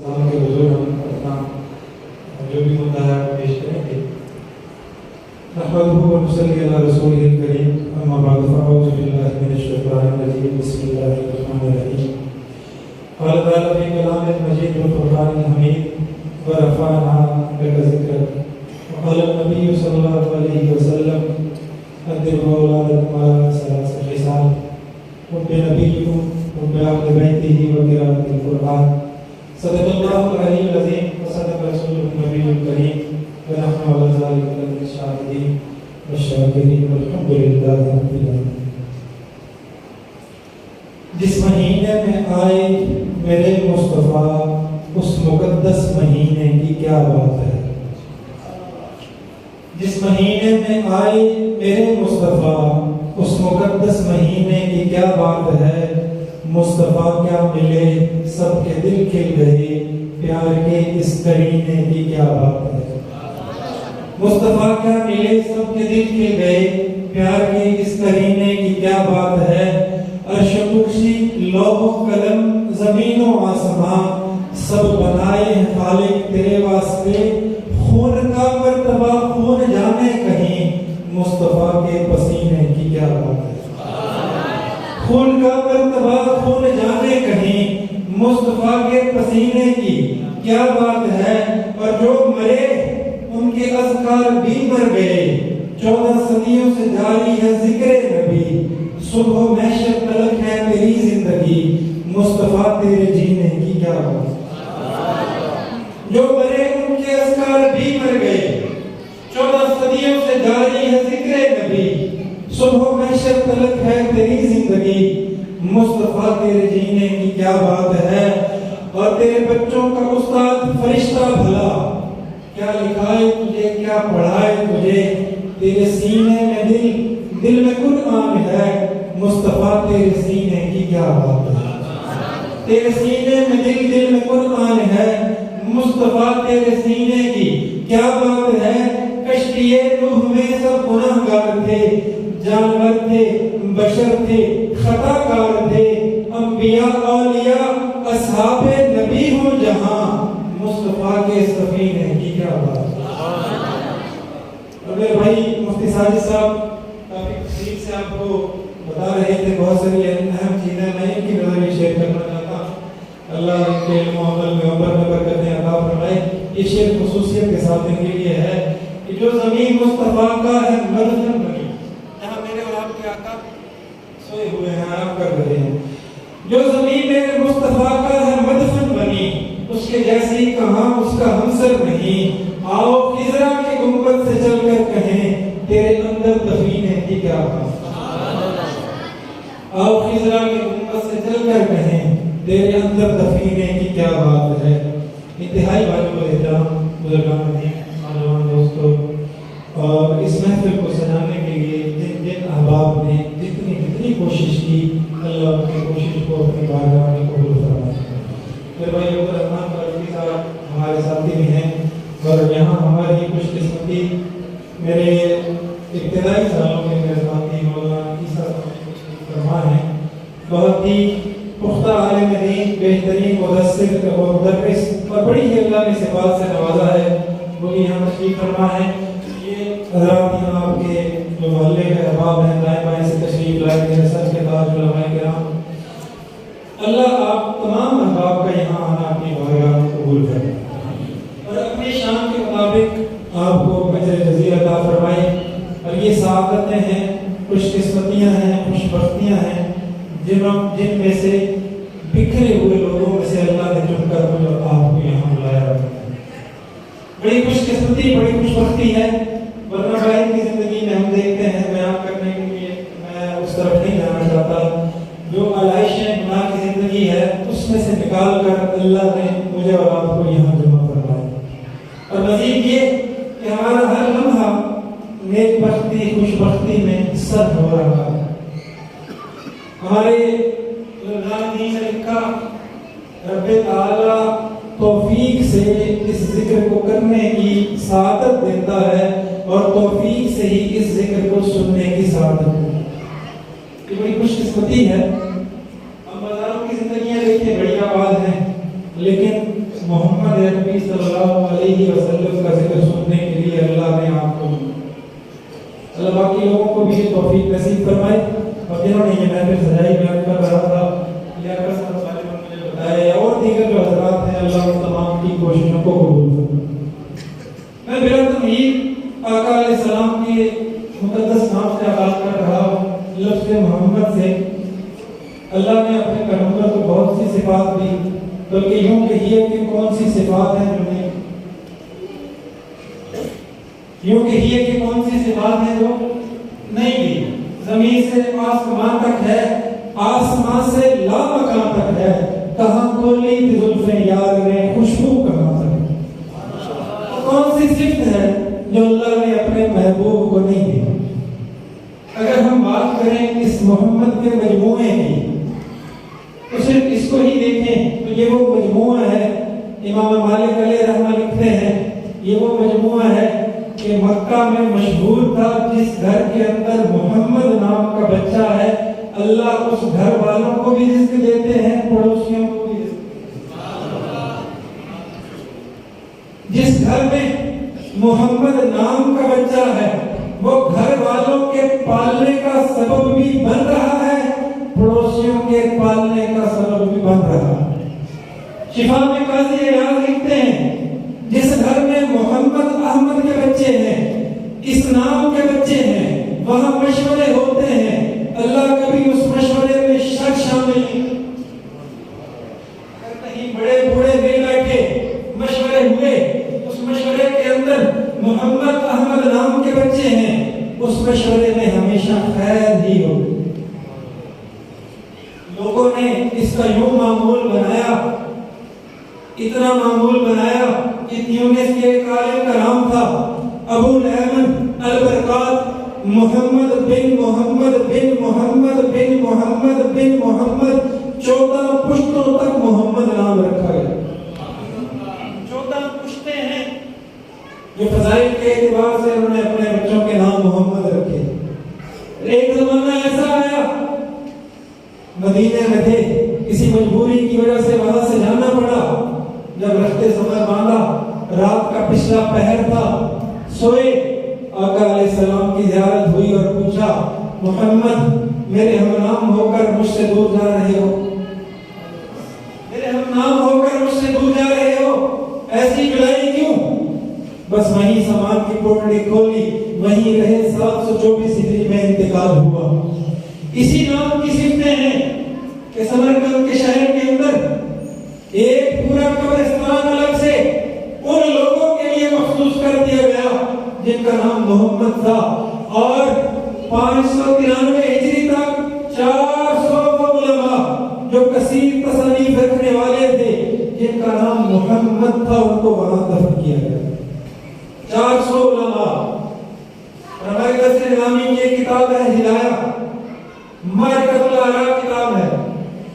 اللہ کے حضور ہم اپنا جو بھی ہوتا ہے پیش کریں گے. نحمده ونصلي على رسوله الكريم اما بعد فاعوذ بالله من الشيطان الرجيم بسم الله الرحمن الرحيم. قال تعالى في كلام المجيد والفرقان الحميد ورفعنا لك ذكرك. وقال النبي صلى الله عليه وسلم أدبوا أولادكم على ثلاث خصال حب نبيكم حب أهل بيته وقراءة القرآن. صدق الله العلي العظيم وصدق رسوله النبي الكريم ونحن على ذلك من الشاهدين والشاكرين والحمد لله رب العالمين. جس مہینے میں آئے میرے مصطفیٰ اس مقدس مہینے کی کیا بات ہے. جس مہینے میں آئے میرے مصطفیٰ اس مقدس مہینے کی کیا بات ہے. مصطفیٰ کیا ملے سب کے دل کھل گئے پیار کے اس کرینے کی کیا بات ہے. مصطفیٰ کیا ملے سب کے دل کھل گئے پیار کے اس کرینے کی کیا بات ہے. عرش و کرسی لوح و قلم زمین و آسمان سب بنائے ہیں خالق تیرے واسطے. خون کا مرتبہ خون جانے کہیں مصطفیٰ کے پسینے کی کیا بات ہے. خون کا مرتبہ خون جانے کہیں مصطفیٰ کے پسینے کی کیا بات ہے. اور جو مرے ان کے اذکار بھی مر گئے 14 صدیوں سے جاری ہے ذکر نبی. صبح و محشر تلک ہے تیری زندگی مصطفیٰ تیرے جینے کی کیا بات ہے. جو مرے ان کے اذکار بھی مر گئے 14 صدیوں سے جاری ہے ذکر نبی. صبح و محشر تلک ہے تیری زندگی مصطفیٰ تیرے جینے کی کیا بات ہے. اور تیرے بچوں کا استاد فرشتہ بھلا کیا لکھائے تجھے کیا پڑھائے تجھے. تیرے سینے میں دل میں قرآن ہے مصطفیٰ تیرے سینے کی کیا بات ہے. تیرے سینے میں دل میں قرآن ہے مصطفیٰ تیرے سینے کی کیا بات ہے. کشتی نوح میں سب گناہگار تھے جانور تھے بشر تھے خطا کار تھے. انبیاء اولیاء اصحاب نبی ہوں جہاں مصطفیٰ کے سفینے کی کیا بات ہے. اگر بھائی مفتی ساجد صاحب کافی تفصیل سے آپ کو بتا رہے تھے بہت ساری اہم چیزیں میں ان کی نظر میں شیئر کرنا چاہتا ہوں. اللہ ان کے علم و عمل میں عمر میں برکتیں عطا فرمائے. یہ شعر خصوصیت کے ساتھ ان کے لیے ہے کہ جو زمین مصطفیٰ کا ہے مدفن بنی. یہاں میرے اور آپ کے آقا سوئے ہوئے ہیں آرام کر رہے ہیں. جو زمین میرے مصطفیٰ کا ہے مدفن بنی اس کے جیسی کہاں اس کا ہمسر نہیں. آؤ خضرا کے گنبد سے چل کر کہیں تیرے اندر دفینے کی کیا بات. آؤ خضرا کے گنبد سے چل کر کہیں تیرے اندر دفینے کی کیا بات ہے. انتہائی واجب احترام بزرگان دین نوجوان دوستو اور اس محفل کو سجانے کے لیے جن احباب نے جتنی کوشش کی اللہ ان کی کوشش کو اپنی بارگاہ میں قبول فرمائے. میرے بھائی عبد الرحمان فاروقی صاحب ہمارے ساتھی بھی ہیں اور یہاں ہماری خوش قسمتی میرے ابتدائی سالوں کے میزبان مولانا عیسیٰ فرمان ہیں. بہت ہی پختہ عالم دین بہترین مدثر اور مدرس اور بڑی ہی اللہ نے صفات سے نوازا ہے. وہ یہاں تشریف فرما ہے. یہ حضرات یہاں آپ کے جو محلے کے احباب ہیں دائیں بائیں سے تشریف لائے میرے سر کے تاج علماء کرام. اللہ آپ تمام احباب کا یہاں آنا اپنی بارگاہ میں قبول کرے اور اپنی شان کے مطابق آپ کو اجر جزیل عطا فرمائے. اور یہ سعادتیں ہیں خوش قسمتیاں ہیں خوش بختیاں ہیں جن میں سے بکھرے ہوئے لوگوں میں سے اللہ نے چن کر مجھے آپ کو یہاں بلایا ہے. بڑی خوش قسمتی بڑی خوش بختی ہے. ورنہ بھائی کی زندگی میں ہم دیکھتے ہیں بیان کرنے کے لیے میں اس طرف نہیں جانا چاہتا. جو علائشیں گناہ کی زندگی ہے اس میں سے نکال کر اللہ نے مجھے اور آپ کو یہاں جمع فرمایا. اور مزید یہ کہ ہمارا ہر لمحہ نیک بختی خوش بختی میں سر ہو رہا ہے. ہمارے دین نے لکھا رب تعالی توفیق سے اس ذکر کو کرنے کی سعادت دیتا ہے اور توفیق سے ہی اس ذکر کو سننے کی سعادت دیتا ہے. یہ بڑی خوش قسمتی ہے. ہم بازاروں کی زندگیاں دیکھیں بڑی آباد ہیں لیکن محمد عربی صلی اللہ علیہ وسلم کا ذکر سننے کے لیے اللہ نے آپ کو اللہ باقی لوگوں کو بھی یہ توفیق نصیب فرمائے. اور جنہوں نے یہ محفل سجائی میں کر رہا تھا یا کر بتائے اور دیگر جو حضرات ہیں اللہ ان تمام کی کوششوں کو قبول فرمائے. میں بلا تمہید آقا علیہ السلام کے مقدس نام سے آغاز کر رہا ہوں لفظ محمد سے. اللہ نے اپنے پیغمبر کو بہت سی صفات دی بلکہ یوں کہیے کہ کون سی صفات ہیں جو نہیں یوں کہیے کہ کون سی صفات ہیں جو نہیں دی. زمین سے آسمان تک ہے آسمان سے لامکان تک ہے کہاں کولی زلفیں یار میں خوشبو کہاں تک. کون سی صفت ہے جو اللہ نے اپنے محبوب کو نہیں دی. اگر ہم بات کریں اس محمد کے مجموعے کی تو صرف اس کو ہی دیکھیں تو یہ وہ مجموعہ ہے. امام مالک علیہ رحمہ لکھتے ہیں یہ وہ مجموعہ ہے کہ مکہ میں مشہور تھا جس گھر کے اندر محمد نام کا بچہ ہے اللہ اس گھر والوں کو بھی رزق دیتے ہیں پڑوسیوں کو بھی رزق. جس گھر میں محمد نام کا بچہ ہے وہ گھر والوں کے پالنے کا سبب بھی بن رہا ہے پڑوسیوں کے پالنے کا سبب بھی بن رہا ہے. شفا میں قاضی عیاض لکھتے ہیں جس گھر میں محمد احمد کے بچے ہیں اس نام کے بچے ہیں وہاں مشورے ہوتے ہیں اللہ کبھی اس مشورے میں شک شامل نہیں. کہیں بڑے بوڑھے مل بیٹھے مشورے ہوئے اس مشورے کے اندر محمد احمد نام کے بچے ہیں اس مشورے میں ہمیشہ خیر ہی ہو. لوگوں نے اس کا یوں معمول بنایا اتنا معمول بنایا کہ تیونس کے ایک عالم کا نام تھا ابو الایمن البرکات محمد بن محمد بن محمد بن محمد بن محمد 14 پشتوں تک محمد نام رکھا گیا. 14 پشتے ہیں جو فضائل کے اعتبار سے انہوں نے اپنے بچوں کے نام محمد رکھے. ایک زمانہ ایسا آیا مدینے میں تھے کسی مجبوری کی وجہ سے وہاں سے جانا پڑا. جب رفتے سفر باندھا رات کا پچھلا پہر تھا سوئے آقا علیہ السلام کی زیارت ہوئی اور پوچھا محمد میرے ہم نام ہو کر مجھ سے دور جا رہے ہو میرے ہم نام ہو کر مجھ سے دور جا رہے ہو ایسی جلائی کیوں. بس وہیں سامان کی پوٹلی کھولی وہیں رہے 724 ہجری میں انتقال ہوا. اسی نام کی صفتیں ہیں کہ سمرقند کے شہر کے اندر ایک پورا قبرستان الگ سے ان لوگوں کے لیے مخصوص کر دیا گیا جن کا نام محمد تھا اور 593 ہجری تک 400 علماء جو کثیر تصانیف رکھنے والے تھے جن کا نام محمد تھا ان کو وہاں دفن کیا گیا. 400 علماء. ربائی قصر نامی کی کتاب ہے ہدایہ معرفت الآراء کتاب ہے.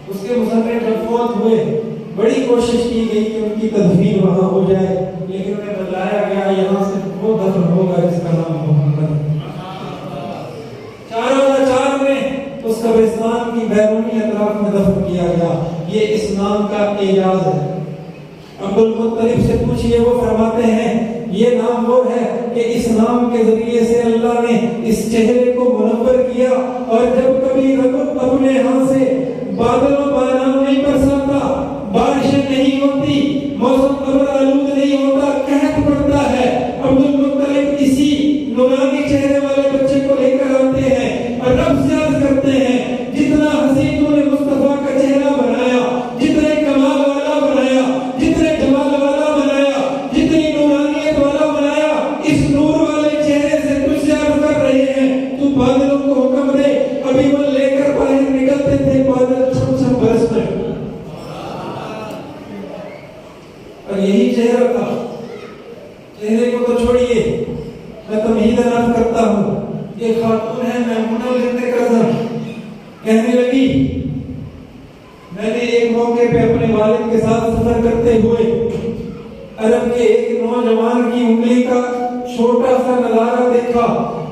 اس کے مصنف جب فوت ہوئے بڑی کوشش کی گئی کہ ان کی تدفین وہاں ہو جائے لیکن انہیں بتلایا گیا یہاں سے وہ دفن ہوگا جس کا نام محمد ہے. 4 میں اس قبرستان کی بیرونی اطراف میں دفن کیا گیا. یہ اس نام کا اعجاز ہے. عبد المطلب سے پوچھئے وہ فرماتے ہیں یہ نام وہ ہے کہ اس نام کے ذریعے سے اللہ نے اس چہرے کو منور کیا اور جب کبھی رب اپنے ہاں سے بادل و باران نہیں برساتا بارشیں نہیں ہوتی موسم ابر آلود نہیں ہوتا قحط پڑتا ہے عبد المطلب اسی نورانی چہرے والے بچے کو لے کر آتے ہیں اور رب سے عرض کرتے ہیں جتنا حسین تو نے مصطفیٰ کا چہرہ بنایا جتنے کمال والا بنایا جتنے جمال والا بنایا جتنی نورانیت والا بنایا اس نور والے چہرے سے تجھ سے عرض کر رہے ہیں تو بادلوں کو حکم دے ابھی وہ لے کر باہر نکلتے تھے بادل چھم چھم برسنے اور یہی چہرہ تھا. چہرے کو تو چھوڑیے میں تمہید عرض کرتا ہوں ایک خاتون ہے میمونہ بنت قزم کہنے لگی میں نے ایک موقع پہ اپنے والد کے ساتھ سفر کرتے ہوئے عرب کے ایک نوجوان کی انگلی کا چھوٹا سا نظارہ دیکھا.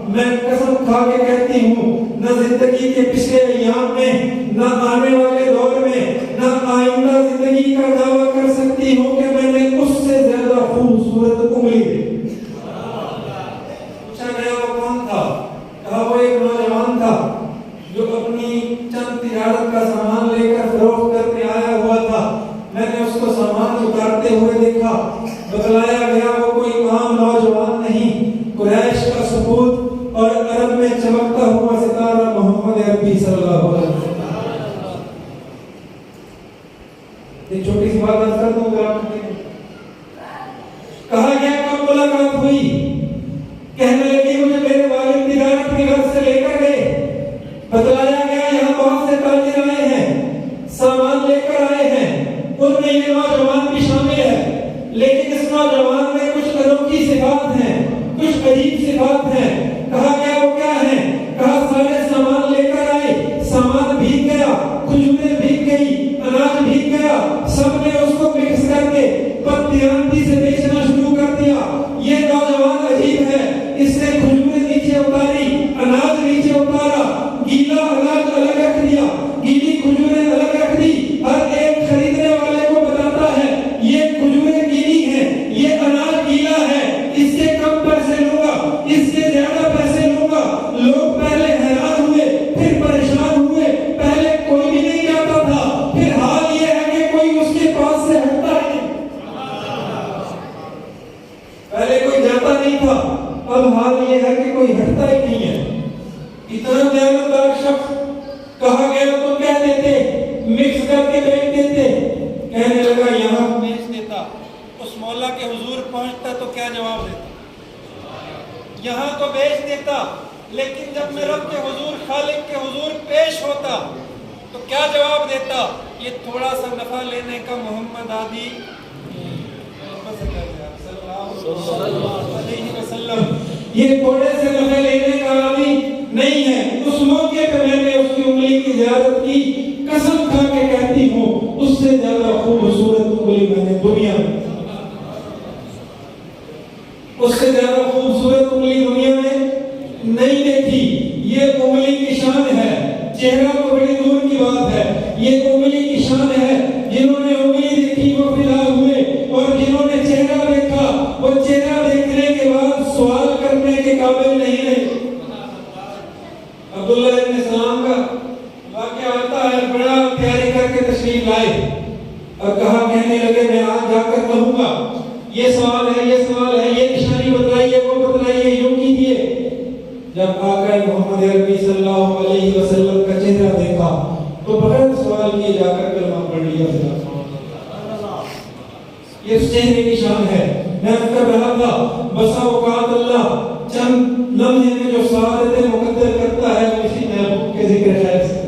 میں قسم کھا کے کہتی ہوں نہ زندگی کے پچھلے ایام میں، نہ آنے والے دور میں، نہ آئندہ زندگی کا دعویٰ کر سکتی ہوں کہ میں نے اس سے زیادہ خوبصورت انگلی دیکھی۔ پوچھا گیا وہ کون تھا؟ کہا وہ ایک نوجوان تھا جو اپنی چند تجارت کا سامان لے کر فروخت کرنے آیا ہوا تھا۔ میں نے اس کو سامان اتارتے ہوئے دیکھا۔ بتلایا گیا وہ کوئی عام نوجوان نہیں، قریش کا سپوت اور عرب میں چمکتا ہوا ستارہ محمد عربی صلی اللہ علیہ وسلم۔ ایک چھوٹی سی بات عرض کر دوں گا۔ کہا گیا کب ملاقات ہوئی؟ کہنے لگی مجھے میرے والد تجارت کے گھر سے لے کر گئے۔ بتلایا گیا یہاں بہت سے تاجر آئے ہیں، سامان لے کر آئے ہیں، ان میں یہ نوجوان بھی شامل ہے، لیکن اس نوجوان میں کچھ انوکھی صفات ہیں، کچھ عجیب صفات ہیں۔ کہا گیا وہ کیا ہیں؟ کہا سارے سامان لے کر آئے، سامان بھیگ گیا، کھجوریں بھیگ گئی، اناج بھیگ گیا، سب نے اس کو مکس کر کے بددیانتی سے بیچنا شروع کر دیا۔ یہ نوجوان عجیب ہے، اس نے کھجوریں نیچے اتاری، اناج نیچے اتارا، گیلا اناج الگ رکھ دیا، گیلی کھجوریں الگ رکھ دی۔ ہر ایک خریدنے والے کو بتاتا ہے یہ کھجوریں گیلی ہیں، یہ اناج گیلا ہے، اس سے کم پیسے لوں گا، اس سے زیادہ پیسے لوں گا۔ لوگ پہلے حیران ہوئے، پھر پریشان ہوئے۔ پہلے کوئی بھی نہیں جاتا تھا، پھر حال یہ ہے کہ کوئی اس کے پاس سے ہٹتا ہے۔ پہلے کوئی جاتا نہیں تھا، اب حال یہ ہے کہ کوئی ہٹتا ہی نہیں ہے۔ اتنا دیانتدار شخص، کہا گیا تو کہہ دیتے، مکس کر کے بیچ دیتے۔ کہنے لگا یہاں بیچ دیتا، اس مولا کے حضور پہنچتا تو کیا جواب دیتا؟ یہاں تو بیچ دیتا، لیکن جب میں رب کے حضور، خالق کے حضور پیش ہوتا تو کیا جواب دیتا؟ یہ تھوڑا سا نفع لینے کا محمد عادی یہ تھوڑے سے نفع لینے کا عادی نہیں ہے۔ اس موقع پہ میں نے اس کی انگلی کی زیارت کی، قسم کھا کے کہتی ہوں اس سے زیادہ خوبصورت انگلی میں نے دنیا میں، اس سے زیادہ خوبصورت انگلی دنیا میں نہیں دیکھی۔ یہ انگلی کی شان ہے، چہرہ تو بڑی دور کی بات ہے، یہ انگلی کی شان ہے۔ جنہوں نے انگلی دیکھی وہ فدا ہوئے، اور جنہوں نے چہرہ دیکھا وہ چہرہ دیکھنے کے بعد سوال کرنے کے قابل نہیں رہے۔ عبداللہ ابن سلام کا واقعہ آتا ہے، بڑا تیاری کر کے تشریف لائے اور کہا، کہنے لگے میں آج جا کر کہوں گا یہ سوال ہے، یہ سوال ہے، یہ نشانی بتلائیے، وہ بتلائیے، یوں کیجیے۔ جب آقا محمد عربی صلی اللہ علیہ وسلم کا چہرہ دیکھا تو بغیر سوال کیے جا کر کلمہ پڑھ لیا۔ یہ اس چہرے کی شان ہے۔ میں کر رہا تھا بسا اوقات اللہ چند لمحے میں جو سعادتیں مقدر کرتا ہے وہ اسی محبوب کے ذکر خیر سے،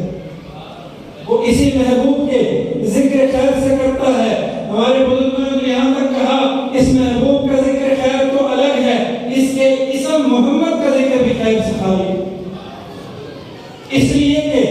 وہ اسی محبوب کے ذکر خیر سے کرتا ہے۔ ہمارے بزرگوں نے یہاں تک کہا اس محبوب کا ذکر خیر تو الگ ہے، اس کے اسم محمد کا ذکر بھی خیر سے خالی، اس لیے کہ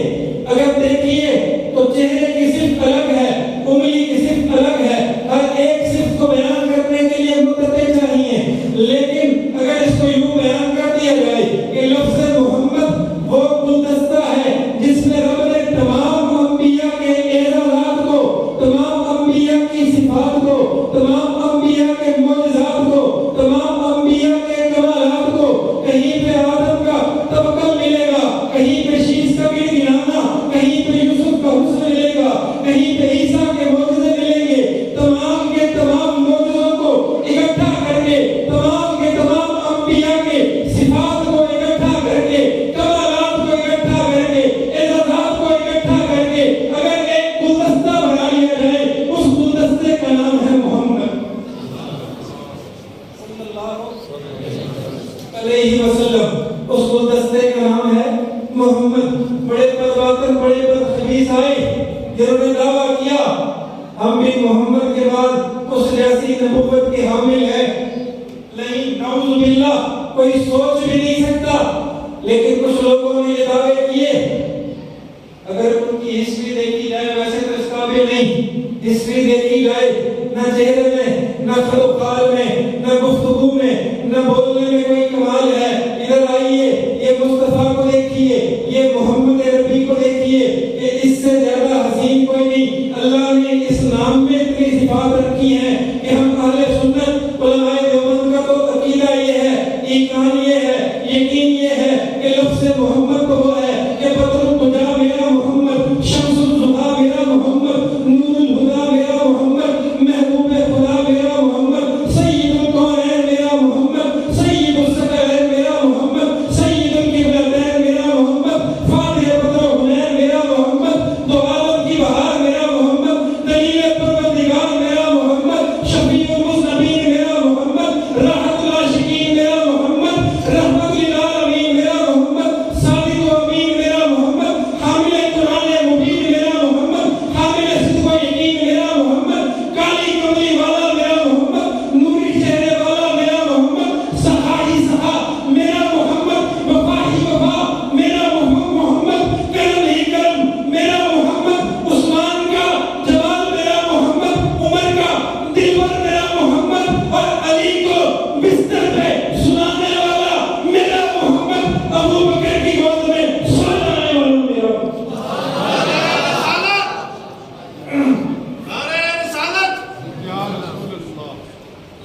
اگر دیکھیے تو چہرے کی صفت الگ ہے، انگلی کی صفت الگ ہے، ہر ایک صفت کو بیان کرنے کے لیے مدتیں چاہیے، لیکن اگر اس کو یوں بیان کر دیا جائے کہ لفظ محمد وہ گلدستہ ہے جس میں رب نے تمام انبیاء کے اعزازات کو، تمام انبیاء کی صفات کو، تمام انبیاء کے معجزات کو، تمام انبیاء کے کمالات کو، کہیں پہ آدم کا طبقہ ملے گا، کہیں پہ شیش کا بھی گرانا، کہیں پہ یوسف کا حسن ملے گا، کہیں پہ عیسیٰ کے معجزے ملیں گے۔ تمام کے تمام معجزوں کو اکٹھا کر کے، تمام کے تمام انبیاء کے صفات کو اکٹھا کر کے، کمالات کو اکٹھا کر کے، اعزازات کو اکٹھا کر کے اگر ایک گلدستہ بنا لیا جائے، اس گلدستے کا نام ہے محمد صلی اللہ علیہ وسلم۔ اس گلدستے کا نام ہے محمد۔ بڑے بدباطن، بڑے بدخبیث آئے جنہوں نے دعویٰ کیا ہم بھی محمد کے بعد اس جیسی نبوت کے حامل ہیں، نہیں، نعوذ باللہ، کوئی سوچ بھی نہیں سکتا۔ لیکن کچھ لوگوں نے یہ دعوے کیے، اگر ان کی ہسٹری دیکھی جائے، ویسے تو اس قابل نہیں، ہسٹری دیکھی جائے، نہ چہرے میں، نہ خلوقال میں، نہ گفتگو میں، نہ بولنے میں کوئی کمال ہے۔ ادھر آئیے، یہ مصطفیٰ کو دیکھیے، یہ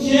6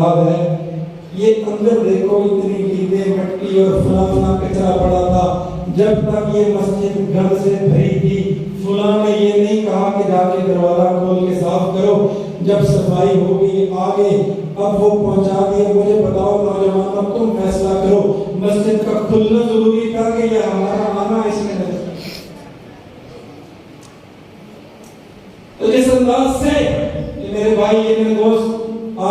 کتاب ہے, یہ اندر دیکھو اتنی گیدے مٹی اور فلاں فلاں کچرا پڑا تھا. جب تک یہ مسجد گھر سے بھری تھی فلاں نے یہ نہیں کہا کہ جا کے دروازہ کھول کے صاف کرو. جب صفائی ہوگی آگے اب وہ پہنچا دیا. مجھے بتاؤ نوجوانوں, تم فیصلہ کرو مسجد کا کھلنا ضروری تھا کہ یہ ہمارا آنا اس میں ہے؟ تو جس انداز سے میرے بھائی یہ میرے دوست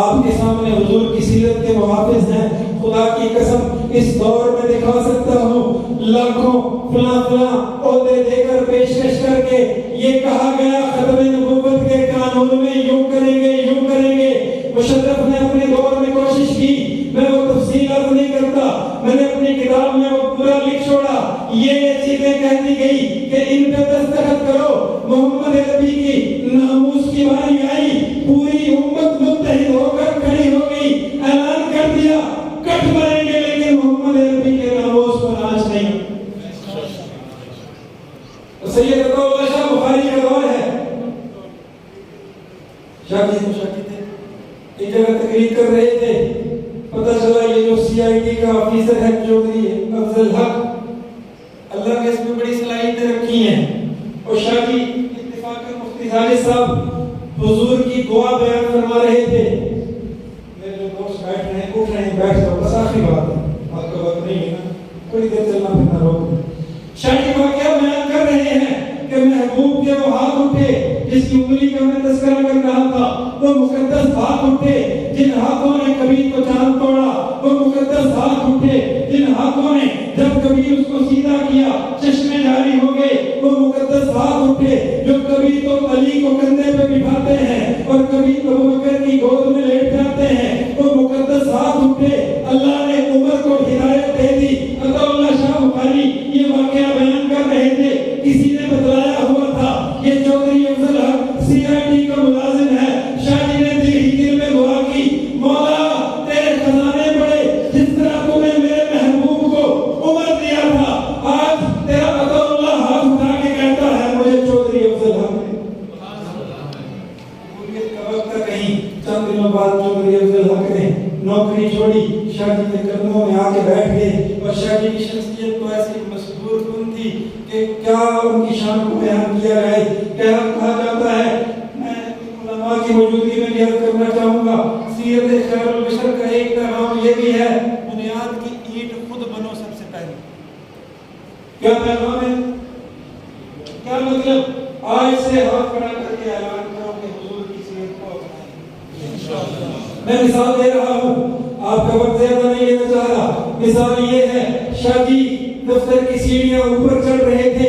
آپ کے سامنے حضور کی سیرت کے محافظ ہیں, خدا کی قسم اس دور میں دکھا سکتا ہوں لاکھوں فلاں فلاں عہدے دے کر پیشکش کر کے یہ کہا گیا ختم نبوت کے قانون میں یوں کریں گے یوں کریں گے. مشرف نے اپنے دور میں کوشش کی, میں وہ تفصیل عرض نہیں کرتا, میں نے اپنی کتاب میں وہ پورا لکھ چھوڑا. یہ چیزیں کہہ دی گئی کہ ان پہ دستخط کرو. محمد عربی کی ناموس کی باری آئی, پوری امت متحد ہو کر کھڑی ہو گئی, اعلان کر دیا کٹ مریں گے لیکن محمد عربی کے ناموس پر آج نہیں. سید عطاءاللہ شاہ بخاری کا دور ہے. شاہ جی تھے, ایک جگہ تقریر کر رہے تھے, پتہ چلا یہ جو سی آئی ڈی کا آفیسر ہے چودھری افضل حق, اللہ نے اس میں بڑی صلاحیتیں رکھی ہیں. اور شاہ جی اتفاق مفتی خالد صاحب حضور کی دعا بیان فرما رہے تھے. میرے جو دوست بیٹھ رہے ہیں اٹھ رہے ہیں, بیٹھ جاؤ, بس آخری بات ہے, آپ کا وقت نہیں ہے نا, تھوڑی دیر چلنا پھرنا روک دیں. شاہ جی واقعہ بیان کر رہے ہیں کہ محبوب کے وہ ہاتھ اٹھے جس کی انگلی کا میں تذکرہ کر رہا تھا, وہ مقدس ہاتھ اٹھے جن ہاتھوں نے کبھی تو چاند توڑا, وہ مقدس ہاتھ اٹھے جن ہاتھوں نے جب کبھی اس کو سیدھا کیا چشمے جاری ہو گئے, وہ مقدس ہاتھ اٹھے جو کبھی تو علی کو کندھے پہ بٹھاتے ہیں اور کبھی ابوبکر کی گود میں لیٹ جاتے ہیں, وہ مقدس ہاتھ اٹھے. اللہ نے عمر کو ہدایت دے دی. عطاءاللہ شاہ بخاری یہ واقعہ بیان کر رہے تھے, کسی نے بتلایا ہوا تھا یہ چودھری افضل حق سی آئی ڈی کا ملازم ہے. شاہ جی نے دل ہی دل میں دعا کی, مولا تیرے خزانے بڑے, جس طرح تو نے میرے محبوب کو عمر دیا تھا, آج تیرا عطاءاللہ ہاتھ اٹھا کے کہتا ہے مجھے چودھری افضل حق نے. قبولیت کا وقت تھا کہیں, چند دنوں بعد چودھری افضل حق نے نوکری چھوڑی, شاہ جی کے قدموں میں آ کے بیٹھ گئے. اور شاہ جی کی شخصیت تو ایسی مسحور کن تھی کہ کیا ان کی شان کو بیان کیا جائے. کیا کہا جاتا ہے, میں علماء کی موجودگی میں یاد کرنا چاہوں گا, سیرت خیر البشر کا ایک پیغام یہ بھی ہے, بنیاد کی اینٹ خود بنو سب سے پہلے. کیا پیغام ہے, کیا مطلب؟ آج سے ہاتھ کھڑا کر کے اعلان کرو کہ حضور کی سیرت کو اپنائیں. میں مثال دے رہا ہوں, آپ کا وقت زیادہ نہیں لینا چاہ رہا. مثال یہ ہے, شاہ جی دفتر کی سیڑھیاں اوپر چڑھ رہے تھے,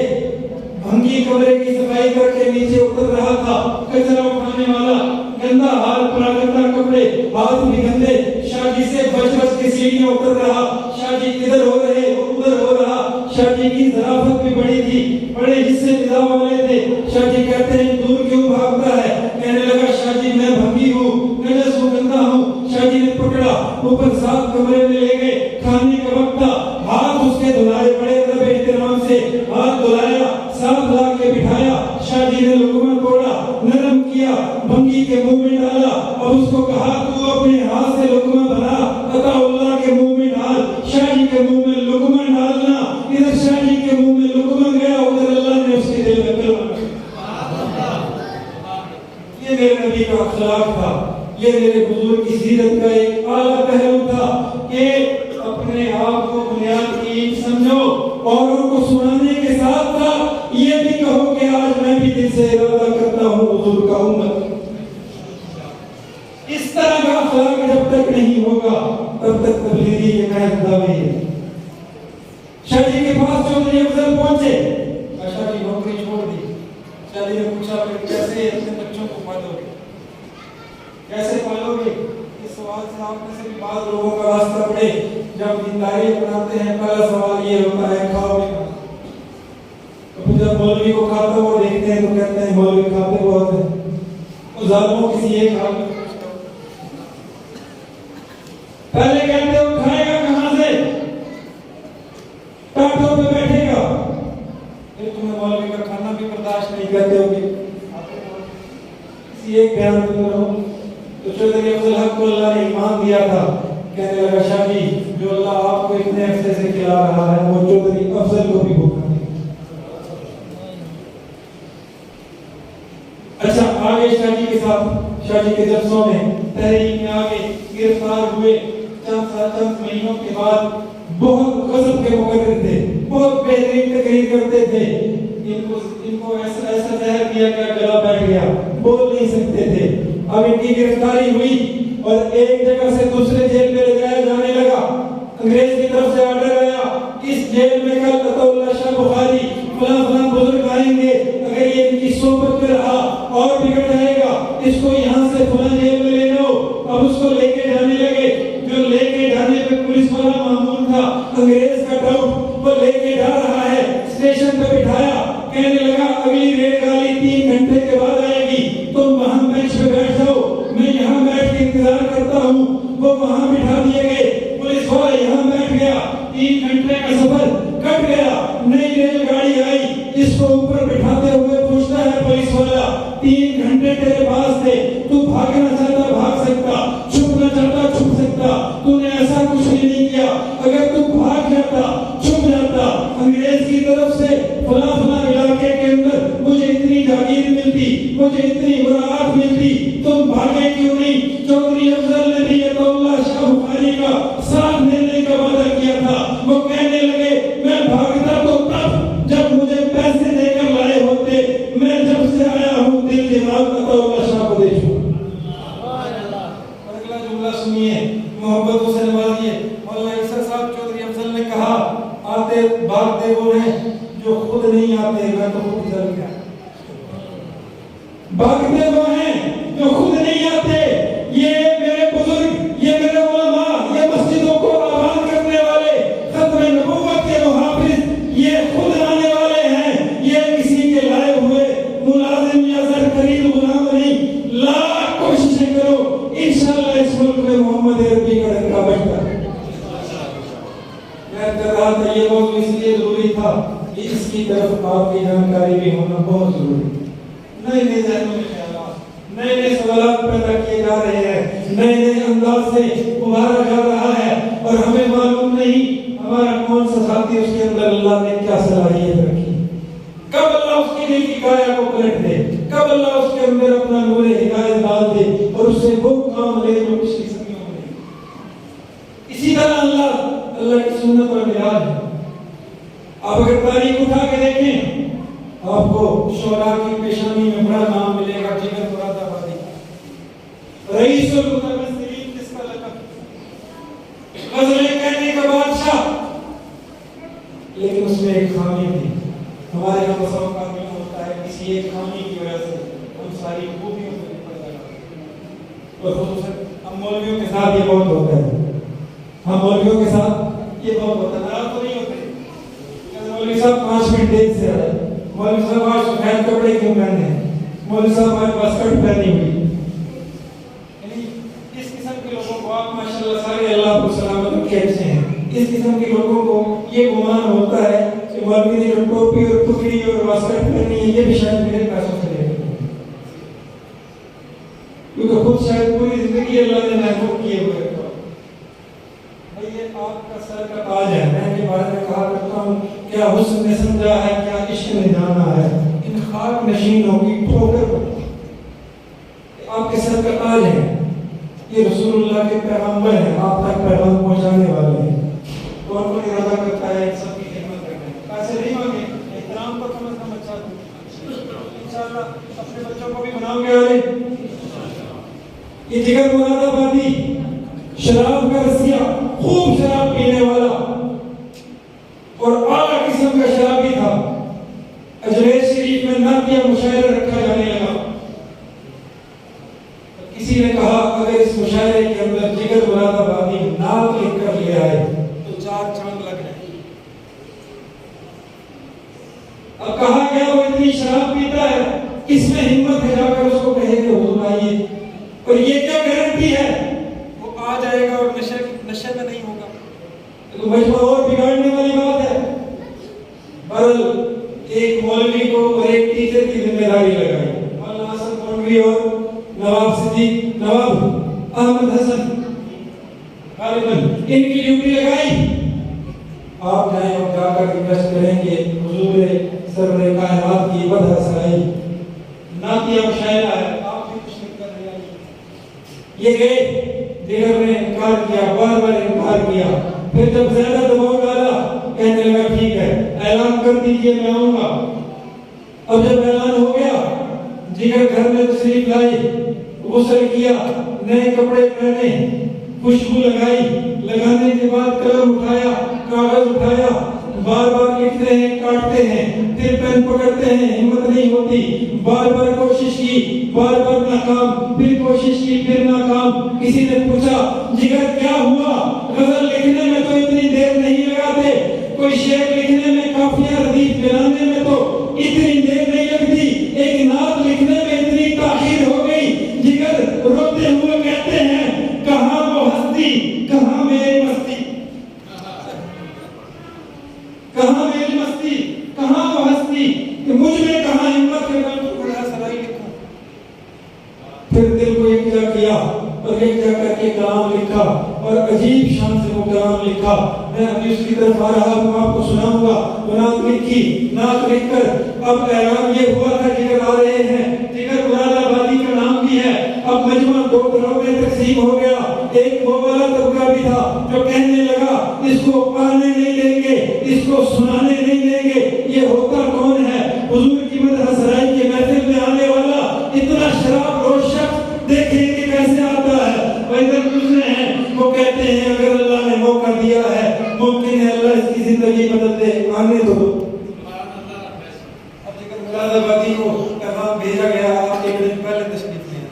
بھنگی کمرے کی صفائی کر کے نیچے اتر رہا تھا, کچرا اٹھانے والا گندا حال, پورا گندا کپڑے, ہاتھ بھی گندے. شاہ جی سے بچ بچ کے سیڑھیاں اتر رہا, شاہ جی ادھر ہو رہے وہ ادھر ہو رہا. شاہ جی کی ظرافت بھی بڑی تھی, بڑے حصے نظام والے تھے. شاہ جی کہتے ہیں دور کیوں بھاگتا ہے, کہنے لگا شاہ جی میں بھنگی ہوں, نجس ہوں, گندا ہوں. شاہ جی نے پکڑا, اوپر ساتھ کمرے میں لے گئے, کھانے کا وقت تھا, ہاتھ اس کے دھلائے بڑے ادب احترام سے, ہاتھ دھلایا, ساتھ لا کے بٹھایا. شاہ جی نے لقمہ توڑا, نرم کیا, بھنگی کے منہ میں ڈالا اور اس کو کہا تو اپنے ہاتھ سے لقمہ بنا عطاءاللہ کے منہ میں ڈال. شاہ جی کے منہ میں لقمہ ڈالنا, ادھر شاہ جی کے منہ میں لقمہ گیا, ادھر اللہ نے اس کے دل میں کلمہ. یہ میرے نبی کا اخلاق تھا, یہ میرے حضور کی سیرت کا ایک اعلیٰ پہلو تھا کہ اپنے آپ کو بنیاد کی سمجھو, اوروں کو سنانے کے ساتھ ساتھ یہ بھی کہو کہ آج میں بھی دل سے ارادہ کرتا ہوں حضور کا امت. اس طرح کا اخلاق جب تک نہیں ہوگا تب تک تبلیغی یہ قید دعوی ہے. شاہ جی کے پاس چودھری افضل پہنچے, شاہ جی نوکری چھوڑ دی. شاہ جی نے پوچھا کہ کیسے اپنے بچوں کو پالو گے, کیسے پالو گے؟ اس سوال سے آپ میں سے بھی بعض لوگوں کا راستہ پڑے, جب دینداری اپناتے ہیں پہلا سوال یہ ہوتا ہے کھاؤ گے. تو جب مولوی کو کھاتا ہوا دیکھتے ہیں تو کہتے ہیں مولوی کھاتے بہت ہیں. تو ظالموں کسی ایک حال میں پہلے کہتے ہو کھائے گا کہاں سے, ٹاٹوں پہ بیٹھے گا, پھر تمہیں مولوی کا کھانا بھی برداشت نہیں کرتے ہو گے. کسی ایک بیان میں رہو. تو چودھری افضل حق کو اللہ نے ایمان دیا تھا. کہنے لگا شاہ جی جو اللہ آپ کو اتنے عرصے سے کھلا رہا ہے وہ چودھری افضل کو بھی بھوکا دے. اچھا آگے شاہ جی کے ساتھ شاہ جی کے جلسوں میں تحریک میں آگے گرفتار ہوئے. چند مہینوں کے بعد بہت غضب کے مقرر تھے, بہت بہترین تقریر کرتے تھے. ان کو ایسا زہر دیا کہ گلا بیٹھ گیا, بول نہیں سکتے تھے. اب ان کی گرفتاری ہوئی اور ایک جگہ سے دوسرے جیل میں لے جایا جانے لگا. انگریز کی طرف سے آرڈر آیا اس جیل میں کل عطا اللہ شاہ بخاری فلاں فلاں بزرگ آئیں گے, اگر یہ ان کی صحبت میں رہا اور بگڑ جائے گا اس کو یہاں سے فلاں جیل میں لے جاؤ. اب اس کو لے کے جانے لگے. جو لے کے جانے پہ پولیس والا معمول تھا, انگریز کا ڈاؤٹ, وہ لے کے جا رہا ہے, اسٹیشن پہ بٹھایا. کہنے لگا اگلی ریل گاڑی 3 گھنٹے کے بعد آئے گی, تم وہاں بینچ پہ بیٹھ جاؤ, میں یہاں بیٹھ کے انتظار کرتا ہوں. وہ وہاں بٹھا دیے گئے, پولیس والا یہاں بیٹھ گیا. 3 گھنٹے کا سفر کٹ گیا. نئی ریل گاڑی آئی, اس کو اوپر بٹھاتے ہوئے پوچھتا ہے پولیس والا 3 گھنٹے تیرے پاس تھے, تو بھاگنا چاہتا بھاگ سکتا, چھپنا چاہتا چھپ سکتا, تو نے ایسا کچھ بھی نہیں کیا. اگر تو بھاگ جاتا چھپ جاتا, انگریز کی طرف سے فلاں فلاں علاقے کے اندر مجھے اتنی جاگیر ملتی, مجھے اتنی مراعات ملتی, تم بھاگے کیوں نہیں؟ چودھری افضل نے بھی عطا اللہ شاہ بخاری کا ساتھ دینے کا وعدہ کیا تھا. وہ کہنے لگے میں بھاگتا تو تب جب مجھے پیسے دے کر لائے ہوتے, میں جب سے آیا ہوں دل دماغ عطا اللہ شاہ کو دے چکا. اگلا جملہ سنیے, محبتوں سے نوازیے. مولانا عیسیٰ صاحب چودھری افضل نے کہا آتے بھاگتے وہ ہیں جو خود نہیں آتے, میں تو خود چل گیا. بھاگتے وہ ہیں جو خود نہیں آتے. یہ میرے بزرگ, یہ میرے علماء, یہ مسجدوں کو آباد کرنے والے, ختم نبوت کے محافظ, یہ خود آنے والے ہیں. یہ کسی کے لائے ہوئے ملازم یا زر خرید غلام نہیں. لاکھ کوششیں کرو, انشاءاللہ اس ملک میں محمد عربی کا ڈنکا بجتا ہے. میں کہہ رہا تھا یہ موضوع اس لیے ضروری تھا کہ اس کی طرف آپ کی جانکاری بھی ہونا بہت ضروری ہے. نئے نئے ذہنوں میں خیالات, نئے نئے سوالات پیدا کیے جا رہے ہیں, نئے نئے انداز سے ابھارا جا رہا ہے, اور ہمیں معلوم نہیں ہمارا کون سا ساتھی اس کے اندر اللہ نے کیا صلاحیت رکھی, کب اللہ اس کی دل کی کایا کو پلٹ دے, کب اللہ اس کے اندر اپنا نور ہدایت ڈال دے اور اس سے وہ کام لے جو پچھلی صدیوں میں نہیں. اسی طرح اللہ کی سنت پر ملاج ہے. آپ اگر تاریخ اٹھا کے دیکھیں آپ کو شعراء کی پیشانی میں بڑا نام ملے گا, جگر مراد آبادی, رئیس المتبصرین جس کا لقب, غزلیں کہنے کا بادشاہ. لیکن اس میں ایک خامی تھی. ہمارے یہاں بسا اوقات میں ہوتا ہے کسی ایک خامی کی وجہ سے ہم ساری خوبیوں سے نکل جاتے ہیں, اور خصوصاً ہم مولویوں کے ساتھ یہ بہت ہوتا ہے. ہم مولویوں کے ساتھ یہ بہت ہوتا ہے. ناراض تو نہیں ہوتے مولوی صاحب 5 منٹ دیر سے آئے, مولوی صاحب آج سفید کپڑے کیوں پہنے ہیں, مولوی صاحب آج باسکٹ پہنی ہوئی. یعنی اس قسم کے لوگوں کو آپ ماشاءاللہ سارے اللہ کو سلامت رکھے اچھے ہیں. اس قسم کے لوگوں کو یہ گمان ہوتا ہے کہ مولوی نے جو ٹوپی اور ٹکڑی اور باسکٹ پہنی ہے یہ بھی شاید میرے پیسوں سے لے گئے, کیونکہ خود شاید پوری زندگی اللہ نے محفوظ کیے ہوئے. یہ آپ کا سر کا تاج ہے. میں کے بارے میں کہا کرتا ہوں کیا حسن نے سمجھا ہے, کیا عشق نے جانا ہے, ان خاک نشینوں کی ٹھوکر پر آپ کے سر کا تاج ہے. یہ رسول اللہ کے پیغمبر ہیں, آپ تک پیغام پہنچانے والے ہیں. کون کون ارادہ کرتا ہے ان سب کی خدمت کرنے کا؟ پیسے نہیں مانگے, احترام کو کم از کم اچھا دو. انشاءاللہ اپنے بچوں کو بھی بناؤ گے. آگے یہ جگر مراد آبادی, شراب کا رسیا, خوب شراب پینے والا اور اعلیٰ قسم کا شرابی تھا. اجمیر شریف میں نعتیہ مشاعرہ رکھا جانے لگا. کسی نے کہا اگر اس مشاعرے کے اندر جگر مراد آبادی نعت لکھ کر لے آئے تو 4 چاند لگ جائیں. اب کہا گیا وہ اتنی شراب پیتا ہے, کس میں ہمت ہے جا کر اس کو کہے کہ حضور آئیے, اور یہ کیا گارنٹی ہے وہ آ جائے گا اور نشے میں نہیں ہوگا. تو مجمع اور بگاڑنے والی بات ہے. بہرحال ایک مولوی کو اور ایک ٹیچر کی ذمہ داری لگائی. مولانا حسن مولوی اور نواب صدیق نواب احمد حسن غالباً ان کی ڈیوٹی لگائی. آپ جائیں اور جا کر ریکویسٹ کریں کہ حضور سرور کائنات کی بدر سرائی نعتیہ مشاعرہ ہے, آپ بھی کچھ لکھ کر لے آئیے. یہ گئے, دیگر نے انکار کیا, بار بار انکار کیا. پھر جب زیادہ دباؤ ڈالا کہنے لگا ٹھیک ہے اعلان کر دیجئے میں آؤں گا. اب جب اعلان ہو گیا جگر گھر میں تشریف لائی, غسل کیا, نئے کپڑے پہنے, خوشبو لگائی, لگانے کے بعد قلم اٹھایا, کاغذ اٹھایا, بار بار لکھتے ہیں, کاٹتے ہیں, پھر پین پکڑتے ہیں, ہمت نہیں ہوتی, بار بار کوشش کی, بار بار ناکام, پھر کوشش کی, پھر ناکام. کسی نے پوچھا جگر کیا ہوا؟ غزل لکھنے میں تو اتنی دیر نہیں لگاتے, کوئی شعر لکھنے میں, قافیہ ردیف بنانے میں تو اتنی دیر نہیں لگتی, ایک نعت لکھنے میں اتنی تاخیر ہو گئی. جگر روتے ہوئے کہتے ہیں کہاں وہ ہستی, کہاں میری مستی, کہاں میری مستی, کہاں وہ ہستی, کہ مجھ میں کہاں ہمت ہے میں تو بڑا سرائی لکھوں. پھر دل کو ایک جا کیا اور ایک جا کر کے کلام لکھا اور عجیب شان سے وہ کلام لکھا. میں ابھی اس کی طرف آ رہا ہوں, آپ کو سناؤں گا. وہ نعت لکھی, نعت لکھ کر اب اعلان یہ ہوا تھا جگر آ رہے ہیں. جگر مراد آبادی کا نام بھی ہے. اب مجمع دو گروہوں میں تقسیم ہو گیا. ایک وہ والا طبقہ بھی تھا جو کہنے لگا اس کو پڑھنے نہیں دیں گے, اس کو سنانے نہیں دیں گے, یہ ہوتا کون ہے حضور کی مدح سرائی کے محفل میں آنے والا اتنا شراب نوش شخص, دیکھیں کہ کیسے آتا ہے. ادھر دوسرے ہیں وہ کہتے ہیں اگر اللہ نے موقع دیا ہے ممکن ہے اللہ اس کی زندگی بدل دے, آنے دو. اب جگر مراد آبادی کو پیغام بھیجا گیا, آپ ایک دن پہلے تشریف لیں.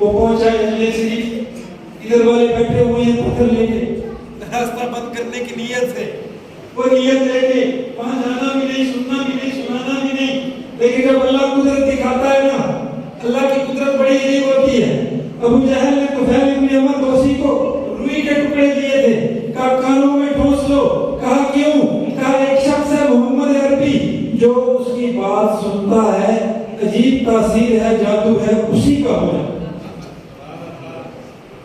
وہ پہنچا اجلے شریف, ادھر والے بیٹھے ہوئے ہیں پتھر لے کے راستہ بند کرنے کی نیت سے. وہ نیت لے کے وہاں جانا بھی نہیں, سننا بھی نہیں, سنانا بھی نہیں. لیکن جب اللہ قدرت دکھاتا ہے نا, اللہ کی قدرت بڑی عجیب ہوتی ہے. ابو جہل نے طفیل ابن عمر دوسی کو روئی کے ٹکڑے دیے تھے, کہا کانوں میں ٹھونس لو. کہا کیوں؟ کہا ایک شخص ہے محمد عربی جو اس کی بات سنتا ہے, عجیب تاثیر ہے, جادو ہے, اسی کا ہو جاتا ہے,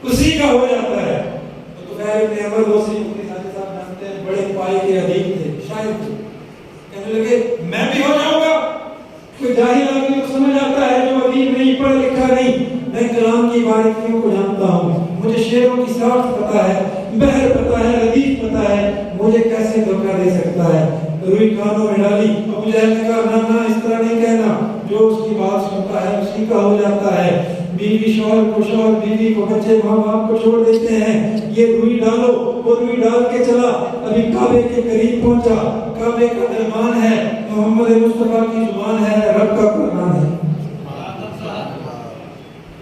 اسی کا ہو جاتا ہے. تو طفیل ابن عمر دوسی اپنے ساتھ صاحب جانتے ہیں بڑے پائے کے ادیب تھے, شاعر تھے. کہنے لگے میں بھی ہو جاؤں گا. کوئی جاہل آدمی کو سمجھ آتا ہے جو ادیب نہیں, پڑھ لکھا نہیں, میں کلام کی باریکیوں کو جانتا ہوں, مجھے شعروں کی ساخت پتا ہے, بحر پتا ہے, ردیف پتا ہے, مجھے کیسے دھوکہ دے سکتا ہے. روئی کانوں میں ڈالی. ابو جہل نے کہا نہ اس طرح نہیں کہنا, جو اس کی بات سنتا ہے اسی کا ہو جاتا ہے. بیوی شوہر کو, شوہر بیوی کو, بچے ماں باپ کو چھوڑ دیتے ہیں. یہ روئی ڈالو. وہ روئی ڈال کے چلا, ابھی کعبے کے قریب پہنچا. کعبے کا درمان ہے, محمد مصطفیٰ کی زبان ہے, رب کا قرآن ہے.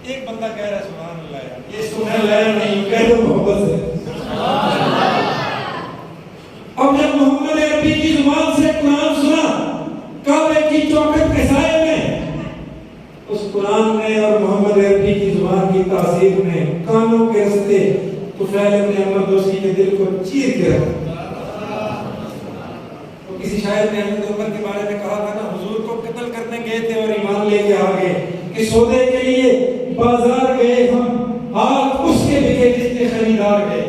ایک بندہ کہہ رہا ہے سبحان اللہ, یہ سبحان اللہ نہیں, کہہ دو محبت سے. اب جب محمد عربی کی زبان سے قرآن سنا کعبے کی چوکھٹ کے سائے میں, اس قرآن نے اور محمد عربی کی زبان کی تاثیر نے کانوں کے رستے طفیل ابن عمر دوسی کے دل کو چیر کے رکھا. تو کسی شاعر نے حضرت عمر کے بارے میں کہا تھا نا, حضور کو قتل کرنے گئے تھے اور ایمان لے کے آ گئے, کہ سودے کے لیے بازار گئے ہم, ہاتھ اس کے بکے جس کے خریدار گئے,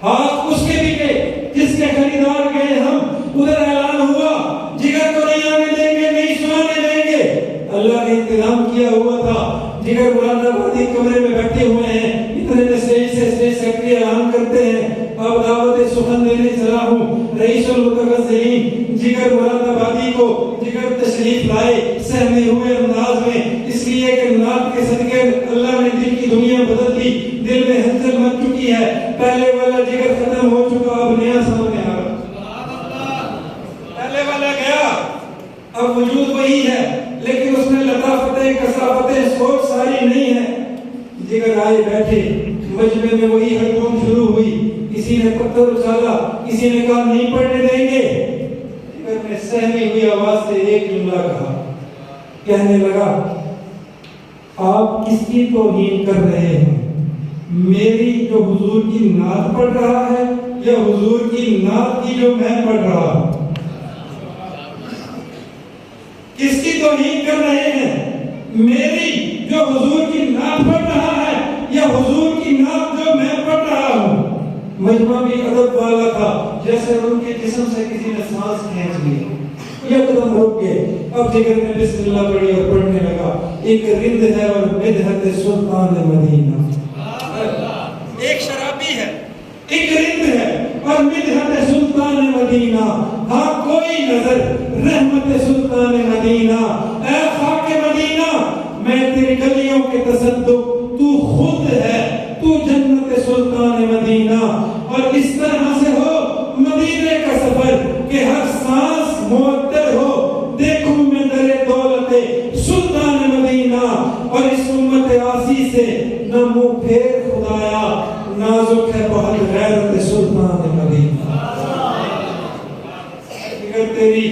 ہاتھ اس کے بکے جس کے خریدار گئے ہم. ادھر اعلان ہوا جگر کو نہیں آنے دیں گے, نہیں سنانے دیں گے. اللہ نے انتظام کیا ہوا تھا. جگر مراد آبادی کمرے میں بیٹھے ہوئے ہیں, اتنے میں اسٹیج سیکرٹری اعلان کرتے ہیں اب دعوت سخن دینے چلا ہوں رئیس المتوزعین جگر مراد آبادی کو. جگر تشریف لائے سہمے ہوئے انداز میں, اس لیے کہ نعت کے صدقے اللہ نے دل کی دنیا بدل دی, دل میں ہلچل مچ چکی ہے. پہلے والا جگر ختم ہو چکا, اب نیا سامنے آ رہا. پہلے والا گیا, اب وجود وہی ہے, لیکن اس میں لطافتیں, کثافتیں, سوچ ساری نہیں ہے. جگر آئے بیٹھے, مجمع میں وہی ہڑبڑ شروع ہوئی. کسی نے پتھر اچھالا, کسی نے کہا نہیں پڑھنے دیں گے. جگر نے سہمی ہوئی آواز سے ایک جملہ کہا, کہنے لگا آپ کس کی توہین کر رہے ہیں, میری جو حضور کی نعت پڑھ رہا ہے یا حضور کی نعت کی جو میں پڑھ رہا ہوں, کس کی توہین کر رہے ہیں, میری جو حضور کی نعت پڑھ رہا ہے مجمع بھی ادب والا تھا، جیسے ان کے جسم سے کسی نے سانس کھینچ لی، یہ قدم رک گئے۔ اب جگر نے بسم اللہ پڑھی اور پڑھنے لگا، ایک رند ہے اور مدحت سلطان مدینہ، ایک شرابی ہے، ایک رند ہے اور مدحت سلطان مدینہ، ہاں کوئی نظر رحمت سلطان مدینہ، اے خاک مدینہ میں تیری گلیوں کے تصدق، تو خود ہے، تو جنت سلطان مدینہ۔ اور اس طرح سے ہو مدینے کا سفر کہ ہر سانس معطر ہو، دیکھوں میں در دولت سلطان مدینہ، اور اس امت عاصی سے نہ منہ پھیر خدایا، نازک ہے بہت غیرت سلطان مدینہ۔ اگر تیری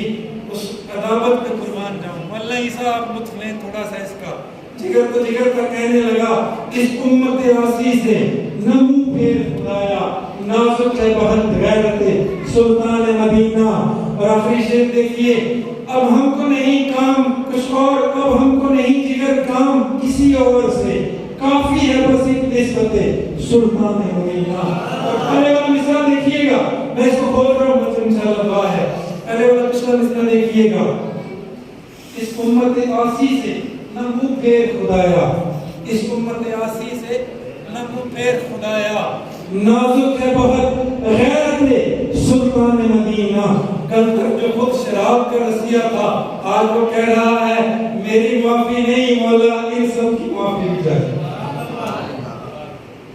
اس قدامت پہ قربان جاؤں، واللہ عیسیٰ آپ لطف لیں تھوڑا سا اس کا، جگر تو جگر کا کہنے لگا، اس امت عاصی سے نہ منہ پھیر خدایا، نازک ہے بہت غیرت سلطان مدینہ۔ اور آخری شعر دیکھیے، اب ہم کو نہیں کام کچھ اور، اب ہم کو نہیں جگر کام کسی اور سے، کافی ہے بس ایک نسبت سلطان مدینہ۔ اور پہلے والا مصرع دیکھیے گا، میں اس کو بول رہا ہوں مطلب انشاءاللہ دعا ہے، پہلے والا پچھلا مصرع دیکھیے گا، اس امت عاصی سے نہ منہ پھیر خدایا، اس امت عاصی سے نہ منہ پھیر خدایا، نازک ہے بہت غیرت سلطان مدینہ۔ کل تک جو خود شراب کا رسیہ تھا، آج وہ کہہ رہا ہے میری معافی نہیں مولا، ان سب کی معافی بھی چاہیے۔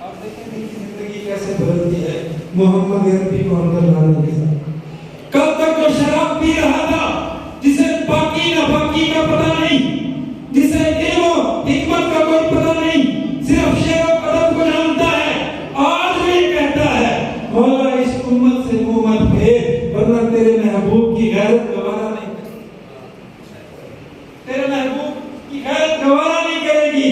آپ دیکھیں دل کی زندگی کیسے بدلتی ہے محمد عربی کو اندر لانے کے ساتھ۔ کل تک جو شراب پی رہا تھا، جسے پاکی نہ پاکی کا پتہ نہیں، جسے علم و حکمت کا کوئی پتہ نہیں، صرف شعر و ادب کو جانتا ہے، آج بھی کہتا ہے مولا اس امت سے منہ مت پھیر، ورنہ تیرے محبوب کی غیرت گوارا نہیں کرے گی، تیرے محبوب کی غیرت گوارا نہیں کرے گی۔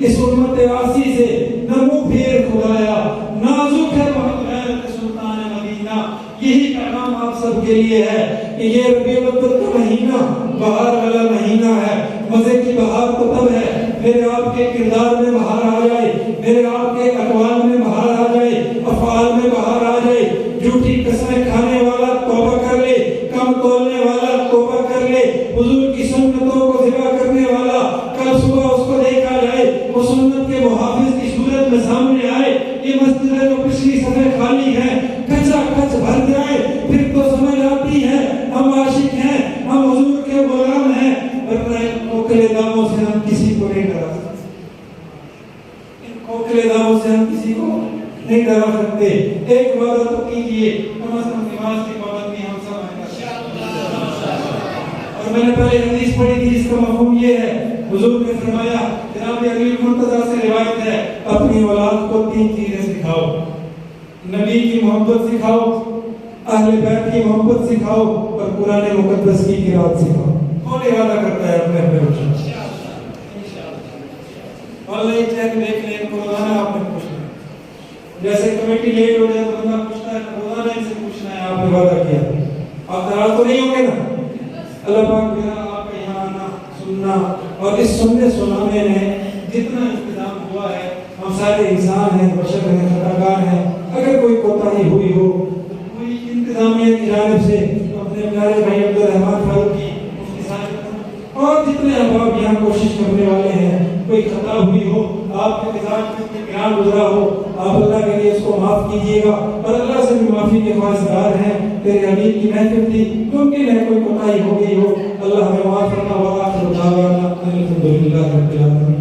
اس امت عاصی سے نہ منہ پھیر خدایا، نازک ہے بہت غیرت سلطان مدینہ۔ یہی پیغام آپ سب کے لیے ہے کہ یہ ربیع الاول کا مہینہ بہار والا مہینہ ہے، مزے کی بہار تو تب ہے میرے آپ کے کردار میں بہار آ جائے، میرے آپ کے اقوال میں بہار آ جائے، افعال میں بہار آ جائے۔ جھوٹی قسمیں کھانے والا توبہ کر لے، کم تولنے والا توبہ کر لے، حضور کی سنتوں کو ذبح کرنے والا کل صبح اس کو دیکھا جائے، وہ سنت کے محافظ کی صورت میں سامنے آئے۔ یہ مسجد ہے جو پچھلی صفحے خالی ہے، کچا کچ بھر جائے، پھر تو سمجھ آتی ہے ہم عاشق ہیں، ہم حضور کے غلام ہیں، ورنہ ان کھوکھلے داموں سے ہم کسی کو نہیں ڈرا سکتے، ان کھوکھلے داموں سے ہم کسی کو نہیں ڈرا سکتے۔ ایک وعدہ تو کیجئے، کم از کم نماز کی پابندی ہم سب ہیں۔ اور میں نے پہلے حدیث پڑھی تھی، اس کا مفہوم یہ ہے، حضور نے فرمایا، جناب علی المرتضیٰ سے روایت ہے، اپنی اولاد کو 3 چیزیں سکھاؤ، نبی کی محبت سکھاؤ، اہل بیت کی محبت سکھاؤ، اور قرآن مقدس کی قرات سکھاؤ۔ کون ارادہ کرتا ہے اپنے بچوں؟ آن لائن چیک دیکھ لیں، روزانہ آپ نے پوچھنا ہے، جیسے کمیٹی لیٹ ہو جائے تو بندہ پوچھتا ہے، روزانہ ان سے پوچھنا ہے آپ نے وعدہ کیا، آپ ناراض تو نہیں ہوں گے نا؟ اللہ پاک میرا آپ کا یہاں آنا سننا اور اس سننے سنانے میں جتنا انتظام ہوا ہے، ہم سارے انسان ہیں، بشر ہیں، خطاکار ہیں، اگر کوئی کوتاہی ہوئی ہو کوئی انتظامیہ کی جانب سے اپنے پیارے بھائی عبدالرحمان فاروقی اور جتنے احباب یہاں کوشش کرنے والے ہیں، کوئی خطا ہوئی ہو، آپ کے مزاج میں گران گزرا ہو، آپ اللہ کے لیے اس کو معاف کیجیے گا، اور اللہ سے بھی معافی کے خواہشگار ہیں۔ تیرے حبیب کی محفل تھی، ممکن ہے کوئی کوتاہی ہو گئی ہو، اللہ ہمیں معاف کرنا، وآخر دعوانا الحمدللہ رب العالمین۔